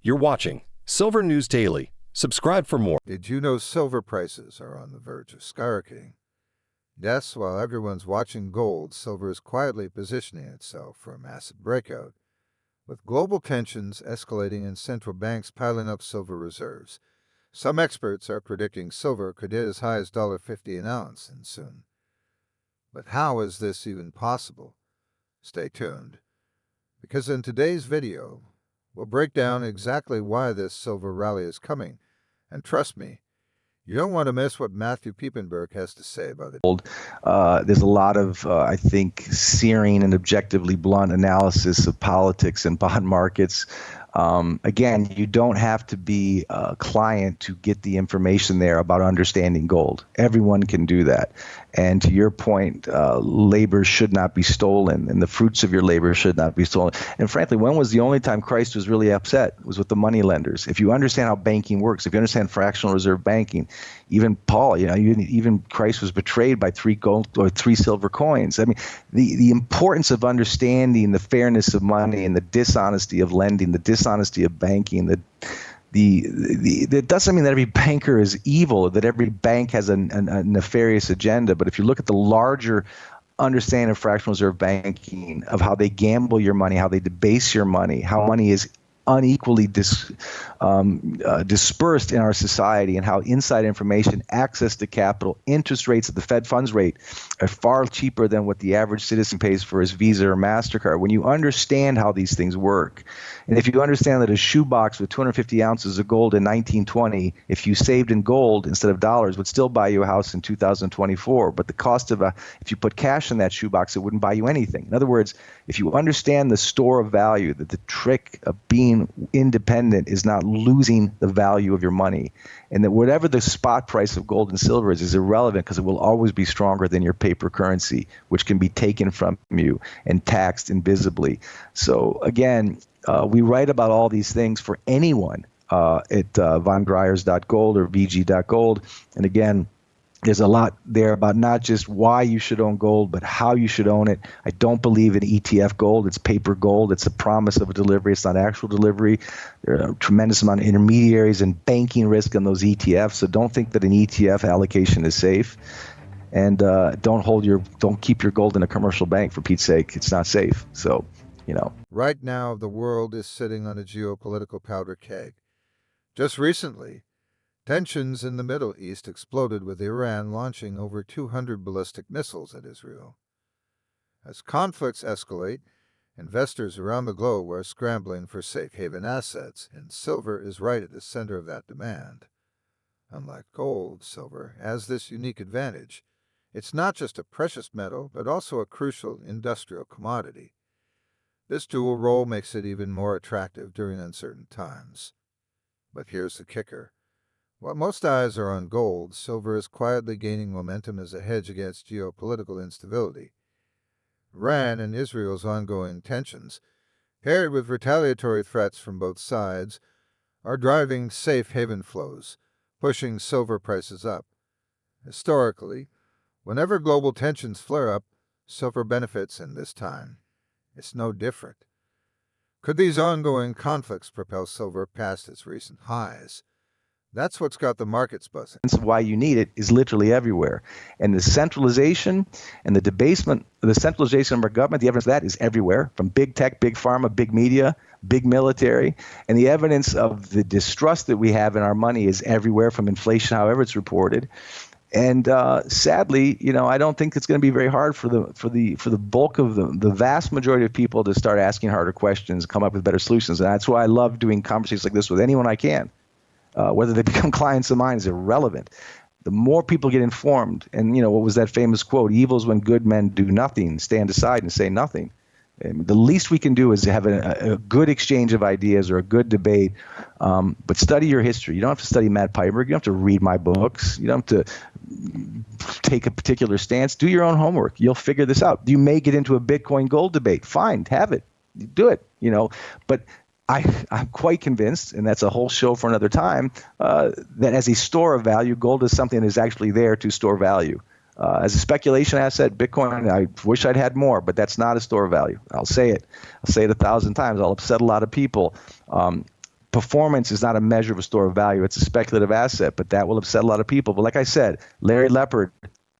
You're watching Silver News Daily. Subscribe for more. Did you know silver prices are on the verge of skyrocketing? Yes, while everyone's watching gold, silver is quietly positioning itself for a massive breakout. With global tensions escalating and central banks piling up silver reserves, some experts are predicting silver could hit as high as $1.50 an ounce and soon. But how is this even possible? Stay tuned, because in today's video, we'll break down exactly why this silver rally is coming. And trust me, you don't want to miss what Matthew Piepenburg has to say about it. There's a lot of, I think, searing and objectively blunt analysis of politics and bond markets. Again, you don't have to be a client to get the information there about understanding gold. Everyone can do that. And to your point, labor should not be stolen, and the fruits of your labor should not be stolen. And frankly, when was the only time Christ was really upset? It was with the money lenders. If you understand how banking works, if you understand fractional reserve banking, even Paul, even Christ was betrayed by 3 gold or 3 silver coins. I mean, the importance of understanding the fairness of money and the dishonesty of lending, the dishonesty of banking, that doesn't mean that every banker is evil or that every bank has a nefarious agenda. But if you look at the larger understanding of fractional reserve banking, of how they gamble your money, how they debase your money, how money is unequally dispersed in our society, and how inside information, access to capital, interest rates at the Fed funds rate are far cheaper than what the average citizen pays for his Visa or MasterCard. When you understand how these things work, and if you understand that a shoebox with 250 ounces of gold in 1920, if you saved in gold instead of dollars, would still buy you a house in 2024. But the cost of if you put cash in that shoebox, it wouldn't buy you anything. In other words, if you understand the store of value, that the trick of being independent is not losing the value of your money, and that whatever the spot price of gold and silver is irrelevant, because it will always be stronger than your paper currency, which can be taken from you and taxed invisibly. So again, we write about all these things for anyone at vongriers.gold or vg.gold. And again, there's a lot there about not just why you should own gold, but how you should own it. I don't believe in ETF gold. It's paper gold. It's a promise of a delivery. It's not actual delivery. There are a tremendous amount of intermediaries and banking risk on those ETFs. So don't think that an ETF allocation is safe. And don't keep your gold in a commercial bank, for Pete's sake. It's not safe. So, Right now, the world is sitting on a geopolitical powder keg. Just recently, tensions in the Middle East exploded with Iran launching over 200 ballistic missiles at Israel. As conflicts escalate, investors around the globe are scrambling for safe haven assets, and silver is right at the center of that demand. Unlike gold, silver has this unique advantage. It's not just a precious metal, but also a crucial industrial commodity. This dual role makes it even more attractive during uncertain times. But here's the kicker. While most eyes are on gold, silver is quietly gaining momentum as a hedge against geopolitical instability. Iran and Israel's ongoing tensions, paired with retaliatory threats from both sides, are driving safe haven flows, pushing silver prices up. Historically, whenever global tensions flare up, silver benefits, and this time, it's no different. Could these ongoing conflicts propel silver past its recent highs? That's what's got the markets buzzing. Why you need it is literally everywhere. And the centralization and the debasement, the centralization of our government, the evidence of that is everywhere, from big tech, big pharma, big media, big military. And the evidence of the distrust that we have in our money is everywhere, from inflation, however it's reported. And sadly, I don't think it's going to be very hard for the bulk of the vast majority of people to start asking harder questions, come up with better solutions. And that's why I love doing conversations like this with anyone I can. Whether they become clients of mine is irrelevant. The more people get informed, and what was that famous quote? Evil is when good men do nothing, stand aside and say nothing. And the least we can do is have a good exchange of ideas or a good debate. But study your history. You don't have to study Matt Piper. You don't have to read my books. You don't have to take a particular stance. Do your own homework. You'll figure this out. You may get into a Bitcoin gold debate. Fine, have it. Do it. But I'm quite convinced, and that's a whole show for another time, that as a store of value, gold is something that is actually there to store value. As a speculation asset, Bitcoin, I wish I'd had more, but that's not a store of value. I'll say it 1,000 times. I'll upset a lot of people. performance is not a measure of a store of value. It's a speculative asset, but that will upset a lot of people. But like I said, Larry Lepard,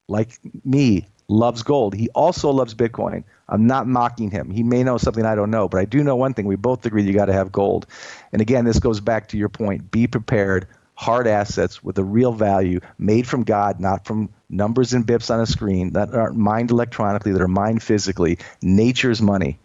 like me, loves gold. He also loves Bitcoin. I'm not mocking him. He may know something I don't know, but I do know one thing. We both agree you got to have gold. And again, this goes back to your point. Be prepared. Hard assets with a real value, made from God, not from numbers and bips on a screen, that aren't mined electronically, that are mined physically. Nature's money.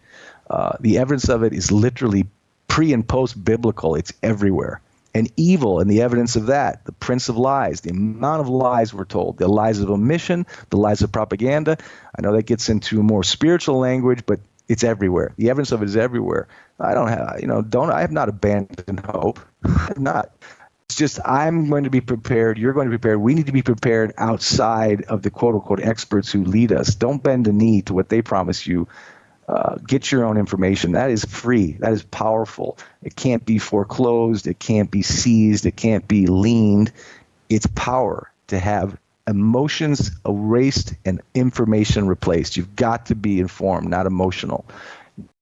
The evidence of it is literally pre and post biblical. It's everywhere. And evil, and the evidence of that, the prince of lies, the amount of lies we're told, the lies of omission, the lies of propaganda. I know that gets into more spiritual language, but it's everywhere. The evidence of it is everywhere. I have not abandoned hope. I'm not. It's just I'm going to be prepared. You're going to be prepared. We need to be prepared outside of the quote-unquote experts who lead us. Don't bend the knee to what they promise you. Get your own information. That is free. That is powerful. It can't be foreclosed. It can't be seized. It can't be leaned. It's power to have emotions erased and information replaced. You've got to be informed, not emotional.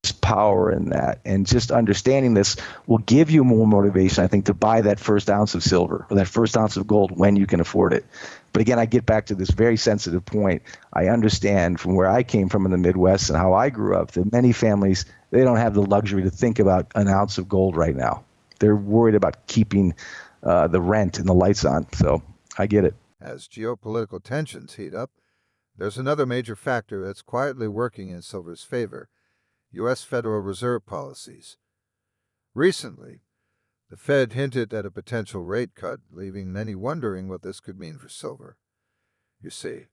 There's power in that. And just understanding this will give you more motivation, I think, to buy that first ounce of silver or that first ounce of gold when you can afford it. But again, I get back to this very sensitive point. I understand from where I came from in the Midwest and how I grew up that many families, they don't have the luxury to think about an ounce of gold right now. They're worried about keeping the rent and the lights on. So I get it. As geopolitical tensions heat up, there's another major factor that's quietly working in silver's favor: U.S. Federal Reserve policies. Recently, the Fed hinted at a potential rate cut, leaving many wondering what this could mean for silver. You see,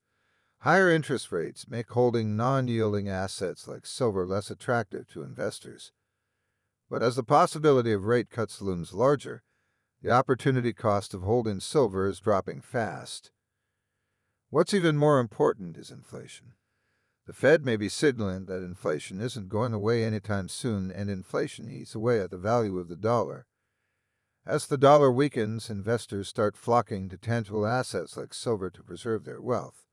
higher interest rates make holding non-yielding assets like silver less attractive to investors. But as the possibility of rate cuts looms larger, the opportunity cost of holding silver is dropping fast. What's even more important is inflation. The Fed may be signaling that inflation isn't going away anytime soon, and inflation eats away at the value of the dollar. As the dollar weakens, investors start flocking to tangible assets like silver to preserve their wealth.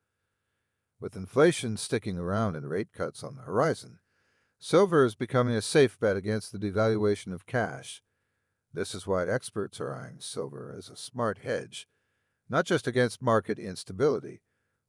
With inflation sticking around and rate cuts on the horizon, silver is becoming a safe bet against the devaluation of cash. This is why experts are eyeing silver as a smart hedge, not just against market instability,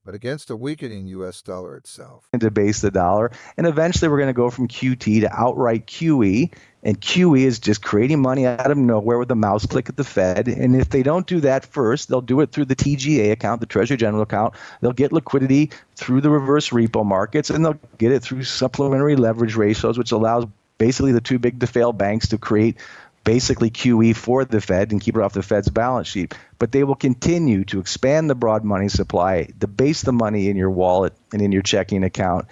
but against a weakening U.S. dollar itself. To debase the dollar, and eventually we're going to go from QT to outright QE, and QE is just creating money out of nowhere with a mouse click at the Fed. And if they don't do that first, they'll do it through the TGA account, the Treasury General account. They'll get liquidity through the reverse repo markets, and they'll get it through supplementary leverage ratios, which allows basically the too big to fail banks to create basically QE for the Fed and keep it off the Fed's balance sheet. But they will continue to expand the broad money supply, debase the money in your wallet and in your checking account,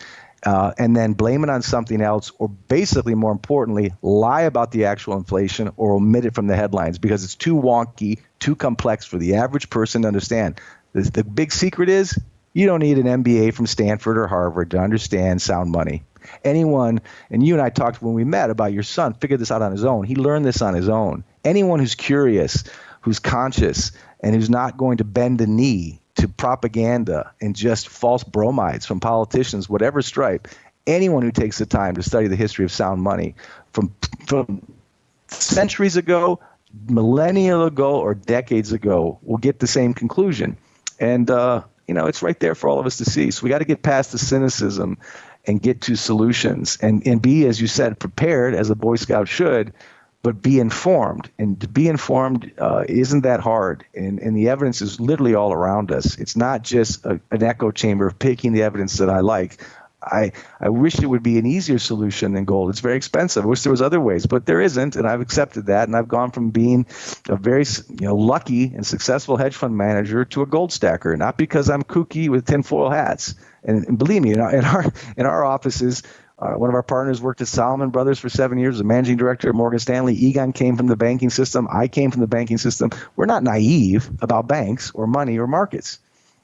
and then blame it on something else, or basically, more importantly, lie about the actual inflation or omit it from the headlines because it's too wonky, too complex for the average person to understand. The big secret is you don't need an MBA from Stanford or Harvard to understand sound money. Anyone, and you and I talked when we met about your son, figured this out on his own. He learned this on his own. Anyone who's curious, who's conscious, and who's not going to bend the knee to propaganda and just false bromides from politicians, whatever stripe, anyone who takes the time to study the history of sound money from centuries ago, millennia ago, or decades ago will get the same conclusion. And, it's right there for all of us to see. So we got to get past the cynicism and get to solutions and be, as you said, prepared as a Boy Scout should, but be informed. And to be informed isn't that hard. And the evidence is literally all around us. It's not just an echo chamber of picking the evidence that I like. I wish it would be an easier solution than gold. It's very expensive. I wish there was other ways, but there isn't, and I've accepted that. And I've gone from being a very lucky and successful hedge fund manager to a gold stacker, not because I'm kooky with tinfoil hats. And believe me, in our offices, one of our partners worked at Salomon Brothers for 7 years, the managing director at Morgan Stanley. Egon came from the banking system. I came from the banking system. We're not naive about banks or money or markets.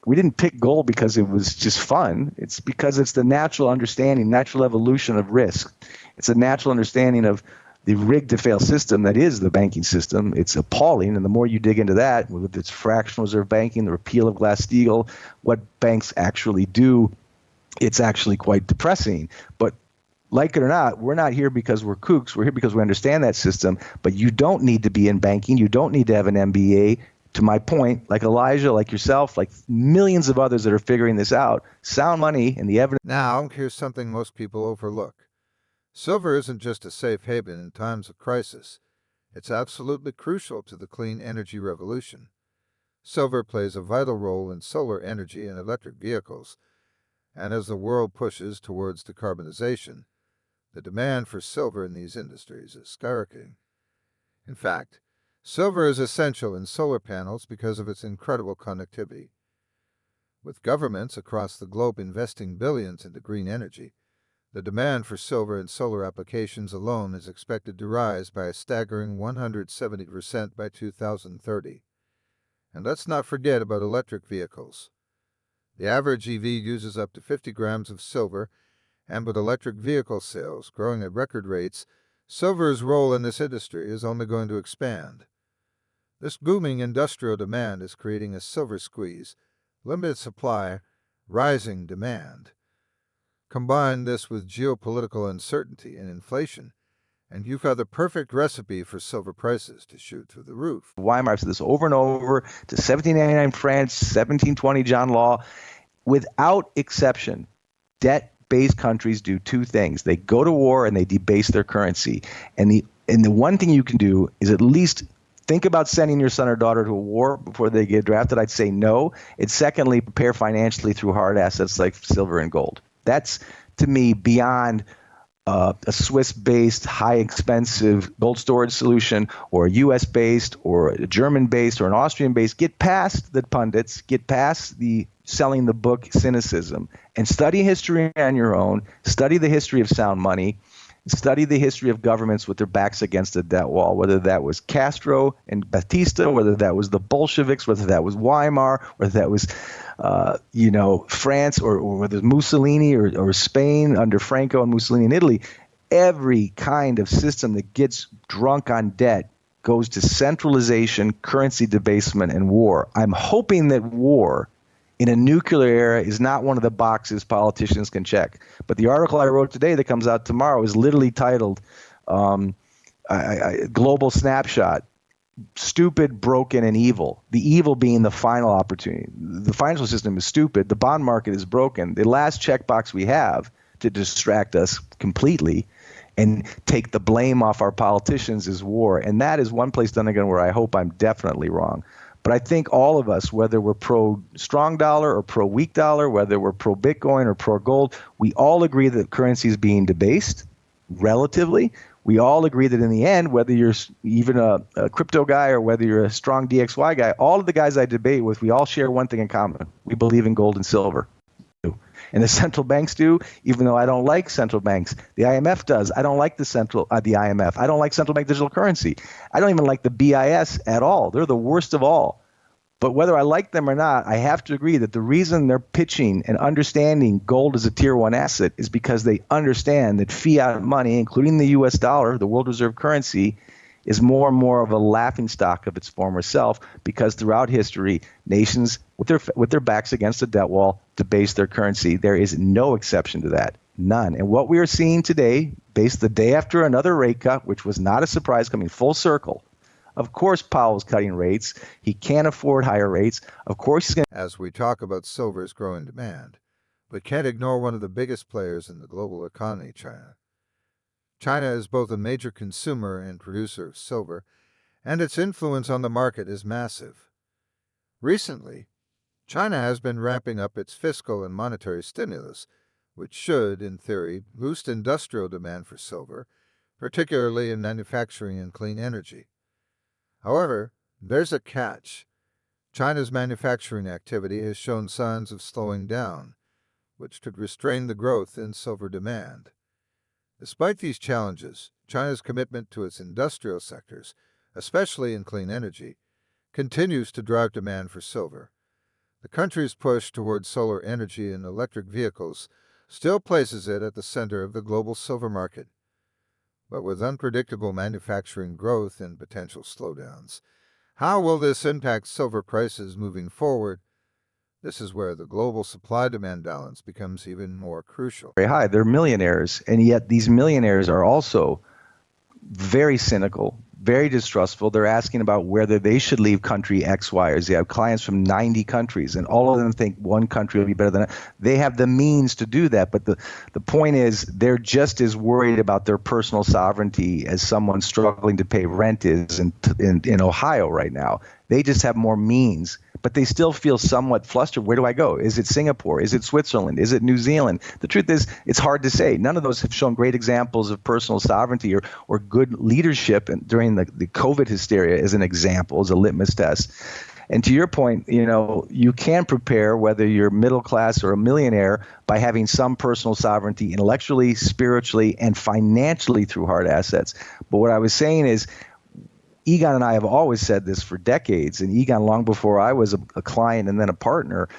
We didn't pick gold because it was just fun. It's because it's the natural understanding, natural evolution of risk. It's a natural understanding of the rigged to fail system that is the banking system. It's appalling. And the more you dig into that, with its fractional reserve banking, the repeal of Glass-Steagall, what banks actually do, it's actually quite depressing. But like it or not, we're not here because we're kooks. We're here because we understand that system. But you don't need to be in banking. You don't need to have an MBA. To my point, like Elijah, like yourself, like millions of others that are figuring this out, sound money and the evidence. Now, here's something most people overlook. Silver isn't just a safe haven in times of crisis. It's absolutely crucial to the clean energy revolution. Silver plays a vital role in solar energy and electric vehicles, and as the world pushes towards decarbonization, the demand for silver in these industries is skyrocketing. In fact, silver is essential in solar panels because of its incredible conductivity. With governments across the globe investing billions into green energy, the demand for silver in solar applications alone is expected to rise by a staggering 170% by 2030. And let's not forget about electric vehicles. The average EV uses up to 50 grams of silver, and with electric vehicle sales growing at record rates, silver's role in this industry is only going to expand. This booming industrial demand is creating a silver squeeze, limited supply, rising demand. Combine this with geopolitical uncertainty and inflation, and you've got the perfect recipe for silver prices to shoot through the roof. Weimar said this over and over to 1799 France, 1720 John Law. Without exception, debt-based countries do two things. They go to war and they debase their currency. And the one thing you can do is at least think about sending your son or daughter to a war before they get drafted. I'd say no. And secondly, prepare financially through hard assets like silver and gold. That's, to me, beyond a Swiss-based, high-expensive gold storage solution, or a U.S.-based, or a German-based, or an Austrian-based. Get past the pundits, get past the selling the book cynicism, and study history on your own. Study the history of sound money. Study the history of governments with their backs against the debt wall, whether that was Castro and Batista, whether that was the Bolsheviks, whether that was Weimar, whether that was France, or whether it was Mussolini or Spain under Franco and Mussolini in Italy. Every kind of system that gets drunk on debt goes to centralization, currency debasement, and war. I'm hoping that war in a nuclear era is not one of the boxes politicians can check. But the article I wrote today that comes out tomorrow is literally titled Global Snapshot. Stupid, broken, and evil. The evil being the final opportunity. The financial system is stupid. The bond market is broken. The last checkbox we have to distract us completely and take the blame off our politicians is war. And that is one place, then again, where I hope I'm definitely wrong. But I think all of us, whether we're pro-strong dollar or pro-weak dollar, whether we're pro-Bitcoin or pro-gold, we all agree that currency is being debased relatively. We all agree that in the end, whether you're even a crypto guy or whether you're a strong DXY guy, all of the guys I debate with, we all share one thing in common. We believe in gold and silver. And the central banks do, even though I don't like central banks. The IMF does. I don't like the IMF. I don't like central bank digital currency. I don't even like the BIS at all. They're the worst of all. But whether I like them or not, I have to agree that the reason they're pitching and understanding gold as a tier one asset is because they understand that fiat money, including the US dollar, the world reserve currency, is more and more of a laughingstock of its former self, because throughout history, nations with their backs against the debt wall debase their currency. There is no exception to that. None. And what we are seeing today, based the day after another rate cut, which was not a surprise, coming full circle. Of course, Powell's cutting rates. He can't afford higher rates. Of course, he's going to. As we talk about silver's growing demand, we can't ignore one of the biggest players in the global economy, China. China is both a major consumer and producer of silver, and its influence on the market is massive. Recently, China has been ramping up its fiscal and monetary stimulus, which should, in theory, boost industrial demand for silver, particularly in manufacturing and clean energy. However, there's a catch. China's manufacturing activity has shown signs of slowing down, which could restrain the growth in silver demand. Despite these challenges, China's commitment to its industrial sectors, especially in clean energy, continues to drive demand for silver. The country's push towards solar energy and electric vehicles still places it at the center of the global silver market. But with unpredictable manufacturing growth and potential slowdowns, how will this impact silver prices moving forward? This is where the global supply-demand balance becomes even more crucial. Very high. They're millionaires, and yet these millionaires are also very cynical, very distrustful. They're asking about whether they should leave country X, Y, or Z. I have clients from 90 countries, and all of them think one country will be better than it. They have the means to do that, but the point is they're just as worried about their personal sovereignty as someone struggling to pay rent is in Ohio right now. They just have more means, but they still feel somewhat flustered. Where do I go? Is it Singapore? Is it Switzerland? Is it New Zealand? The truth is, it's hard to say. None of those have shown great examples of personal sovereignty or good leadership during the COVID hysteria as an example, as a litmus test. And to your point, you can prepare whether you're middle class or a millionaire by having some personal sovereignty intellectually, spiritually, and financially through hard assets. But what I was saying is, Egon and I have always said this for decades, and Egon long before I was a client and then a partner.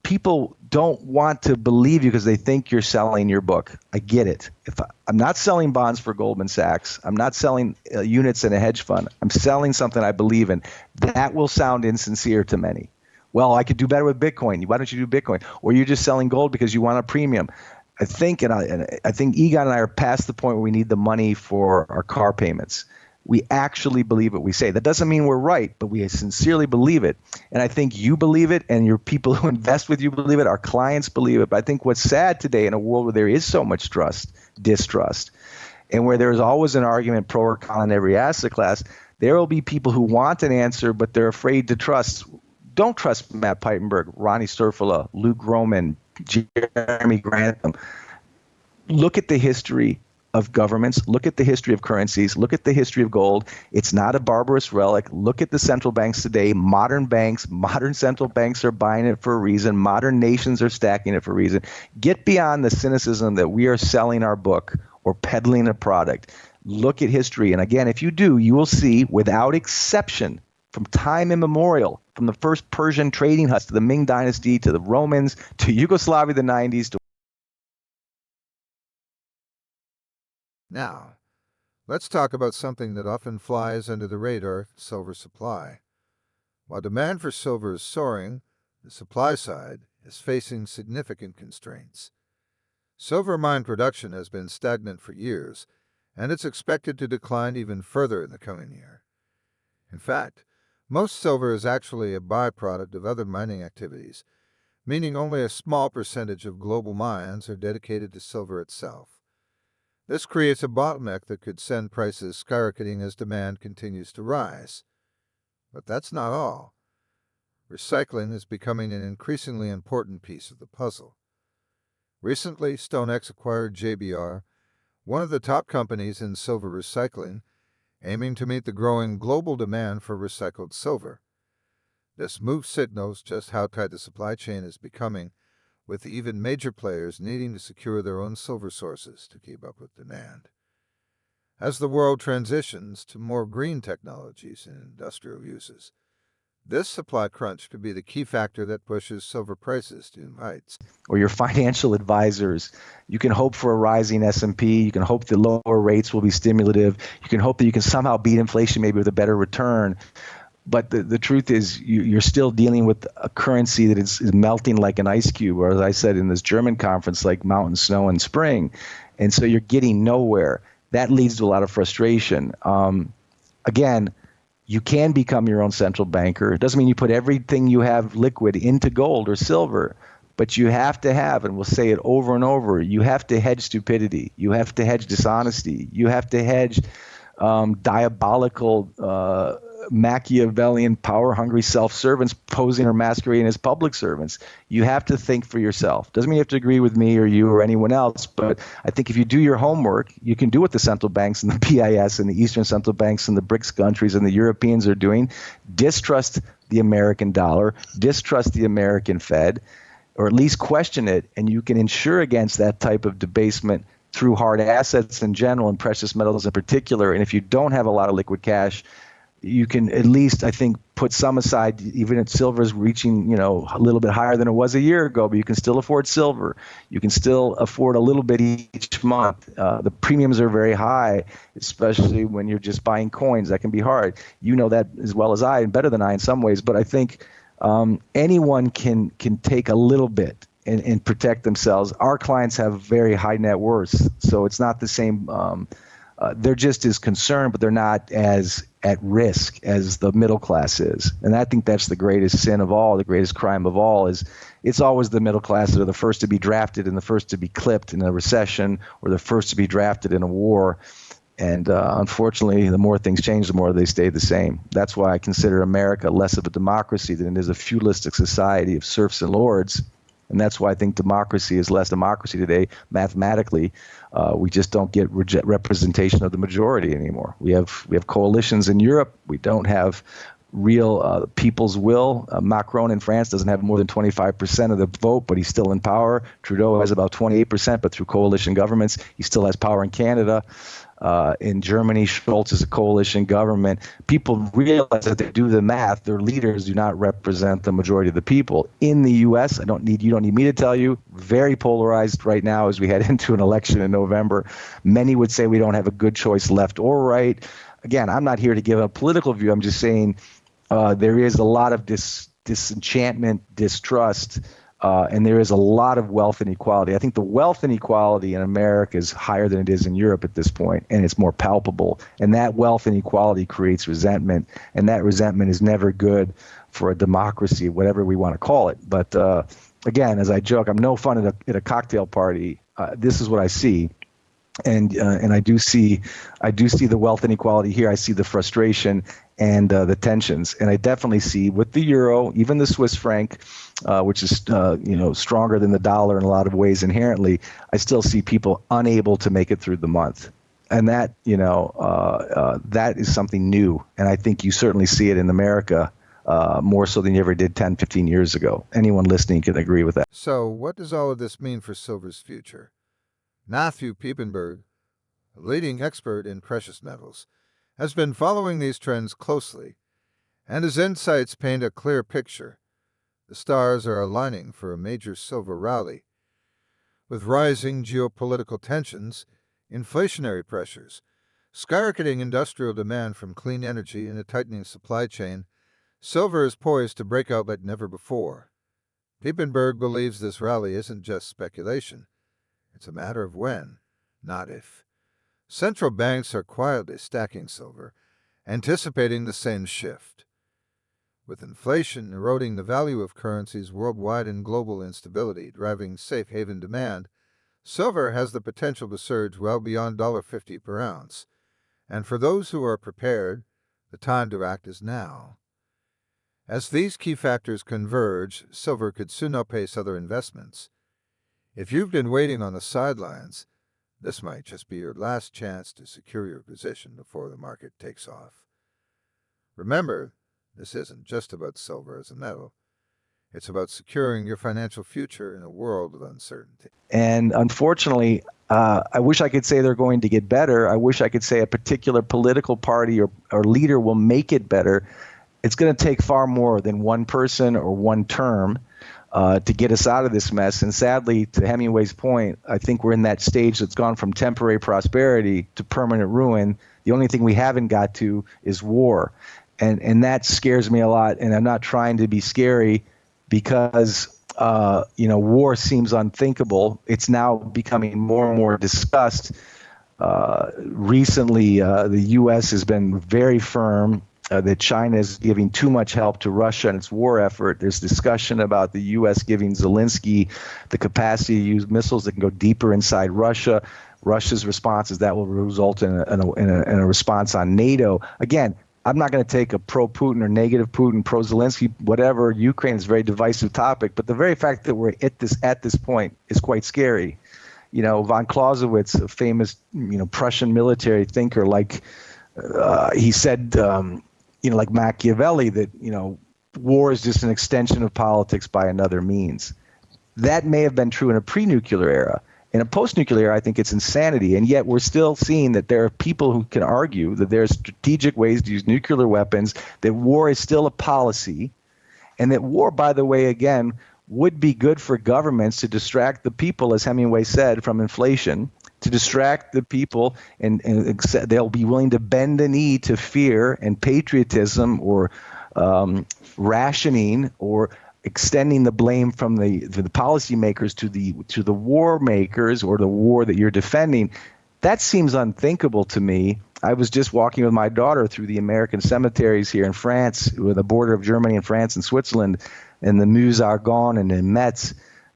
People don't want to believe you because they think you're selling your book. I get it. I'm not selling bonds for Goldman Sachs. I'm not selling units in a hedge fund. I'm selling something I believe in. That will sound insincere to many. Well, I could do better with Bitcoin. Why don't you do Bitcoin? Or you're just selling gold because you want a premium. I think Egon and I are past the point where we need the money for our car payments. We actually believe what we say. That doesn't mean we're right, but we sincerely believe it. And I think you believe it, and your people who invest with you believe it. Our clients believe it. But I think what's sad today in a world where there is so much distrust, and where there's always an argument pro or con in every asset class, there will be people who want an answer, but they're afraid to trust. Don't trust Matt Piepenburg, Ronnie Sturfula, Luke Groman, Jeremy Grantham. Look at the history of governments, look at the history of currencies, look at the history of gold. It's not a barbarous relic. Look at the central banks today. Modern central banks are buying it for a reason. Modern nations are stacking it for a reason. Get beyond the cynicism that we are selling our book or peddling a product. Look at history. And again, if you do, you will see without exception, from time immemorial, from the first Persian trading huts to the Ming Dynasty to the Romans to Yugoslavia, the 90s, to Now, let's talk about something that often flies under the radar: silver supply. While demand for silver is soaring, the supply side is facing significant constraints. Silver mine production has been stagnant for years, and it's expected to decline even further in the coming year. In fact, most silver is actually a byproduct of other mining activities, meaning only a small percentage of global mines are dedicated to silver itself. This creates a bottleneck that could send prices skyrocketing as demand continues to rise. But that's not all. Recycling is becoming an increasingly important piece of the puzzle. Recently, StoneX acquired JBR, one of the top companies in silver recycling, aiming to meet the growing global demand for recycled silver. This move signals just how tight the supply chain is becoming, with even major players needing to secure their own silver sources to keep up with demand. As the world transitions to more green technologies and industrial uses, this supply crunch could be the key factor that pushes silver prices to new heights. Or your financial advisors. You can hope for a rising S&P. You can hope that lower rates will be stimulative. You can hope that you can somehow beat inflation, maybe with a better return. But the truth is you're still dealing with a currency that is melting like an ice cube, or as I said in this German conference, like mountain snow in spring. And so you're getting nowhere. That leads to a lot of frustration. Again, you can become your own central banker. It doesn't mean you put everything you have liquid into gold or silver, but you have to have, and we'll say it over and over, you have to hedge stupidity. You have to hedge dishonesty. You have to hedge diabolical Machiavellian, power-hungry self-servants posing or masquerading as public servants. You have to think for yourself. Doesn't mean you have to agree with me or you or anyone else, but I think if you do your homework, you can do what the central banks and the BIS and the Eastern central banks and the BRICS countries and the Europeans are doing. Distrust the American dollar, distrust the American Fed, or at least question it, and you can insure against that type of debasement through hard assets in general and precious metals in particular. And if you don't have a lot of liquid cash, you can at least, I think, put some aside, even if silver is reaching, a little bit higher than it was a year ago, but you can still afford silver. You can still afford a little bit each month. The premiums are very high, especially when you're just buying coins. That can be hard. You know that as well as I, and better than I in some ways. But I think anyone can take a little bit and protect themselves. Our clients have very high net worths, so it's not the same. They're just as concerned, but they're not as at risk as the middle class is. And I think that's the greatest sin of all, the greatest crime of all, is it's always the middle class that are the first to be drafted and the first to be clipped in a recession, or the first to be drafted in a war. And unfortunately, the more things change, the more they stay the same. That's why I consider America less of a democracy than it is a feudalistic society of serfs and lords. And that's why I think democracy is less democracy today. Mathematically, we just don't get representation of the majority anymore. We have coalitions in Europe. We don't have real people's will. Macron in France doesn't have more than 25% of the vote, but he's still in power. Trudeau has about 28%, but through coalition governments, he still has power in Canada. In Germany, Schultz is a coalition government. People realize that they do the math. Their leaders do not represent the majority of the people. In the U.S., you don't need me to tell you, very polarized right now as we head into an election in November. Many would say we don't have a good choice, left or right. Again, I'm not here to give a political view. I'm just saying there is a lot of disenchantment, distrust, and there is a lot of wealth inequality. I think the wealth inequality in America is higher than it is in Europe at this point, and it's more palpable. And that wealth inequality creates resentment, and that resentment is never good for a democracy, whatever we want to call it. But again, as I joke, I'm no fun at a cocktail party. This is what I see. And I do see the wealth inequality here. I see the frustration and the tensions, and I definitely see with the euro, even the Swiss franc, which is stronger than the dollar in a lot of ways inherently. I still see people unable to make it through the month, and that that is something new. And I think you certainly see it in America more so than you ever did 10, 15 years ago. Anyone listening can agree with that. So, what does all of this mean for silver's future? Matthew Piepenburg, a leading expert in precious metals, has been following these trends closely, and his insights paint a clear picture. The stars are aligning for a major silver rally. With rising geopolitical tensions, inflationary pressures, skyrocketing industrial demand from clean energy, and a tightening supply chain, silver is poised to break out like never before. Piepenburg believes this rally isn't just speculation. It's a matter of when, not if. Central banks are quietly stacking silver, anticipating the same shift. With inflation eroding the value of currencies worldwide and global instability driving safe haven demand, silver has the potential to surge well beyond $50 per ounce. And for those who are prepared, the time to act is now. As these key factors converge, silver could soon outpace other investments. If you've been waiting on the sidelines, this might just be your last chance to secure your position before the market takes off. Remember, this isn't just about silver as a metal. It's about securing your financial future in a world of uncertainty. And unfortunately, I wish I could say they're going to get better. I wish I could say a particular political party or leader will make it better. It's going to take far more than one person or one term to get us out of this mess. And sadly, to Hemingway's point, I think we're in that stage that's gone from temporary prosperity to permanent ruin. The only thing we haven't got to is war. And that scares me a lot. And I'm not trying to be scary because, war seems unthinkable. It's now becoming more and more discussed. Recently, the U.S. has been very firm that China is giving too much help to Russia in its war effort. There's discussion about the U.S. giving Zelensky the capacity to use missiles that can go deeper inside Russia. Russia's response is that will result in a response on NATO. Again, I'm not going to take a pro-Putin or negative Putin, pro-Zelensky, whatever. Ukraine is a very divisive topic, but the very fact that we're at this point is quite scary. Von Clausewitz, a famous Prussian military thinker, he said, like Machiavelli, that war is just an extension of politics by another means. That may have been true in a pre-nuclear era. In a post-nuclear era, I think it's insanity, and yet we're still seeing that there are people who can argue that there are strategic ways to use nuclear weapons, that war is still a policy, and that war, by the way, again, would be good for governments to distract the people, as Hemingway said, from inflation, to distract the people, and they'll be willing to bend the knee to fear and patriotism or rationing or extending the blame from the policymakers to the war makers or the war that you're defending, that seems unthinkable to me. I was just walking with my daughter through the American cemeteries here in France, with the border of Germany and France and Switzerland, and the Meuse Argonne and in Metz,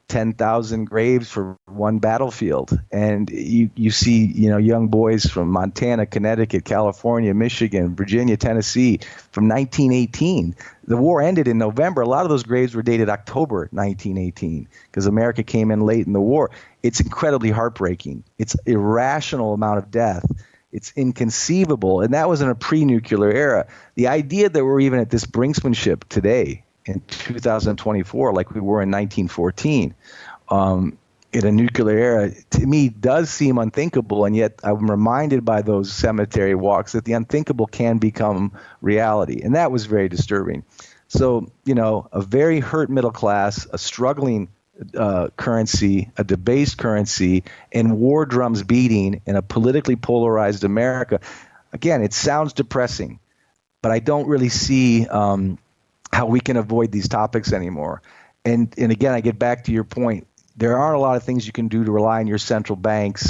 10,000 graves for one battlefield. And you see, young boys from Montana, Connecticut, California, Michigan, Virginia, Tennessee from 1918. The war ended in November. A lot of those graves were dated October 1918 because America came in late in the war. It's incredibly heartbreaking. It's irrational amount of death. It's inconceivable. And that was in a pre-nuclear era. The idea that we're even at this brinksmanship today in 2024, like we were in 1914, in a nuclear era, to me does seem unthinkable. And yet I'm reminded by those cemetery walks that the unthinkable can become reality. And that was very disturbing. So, a very hurt middle class, a struggling currency, a debased currency, and war drums beating in a politically polarized America. Again, it sounds depressing, but I don't really see how we can avoid these topics anymore. And again, I get back to your point. There aren't a lot of things you can do to rely on your central banks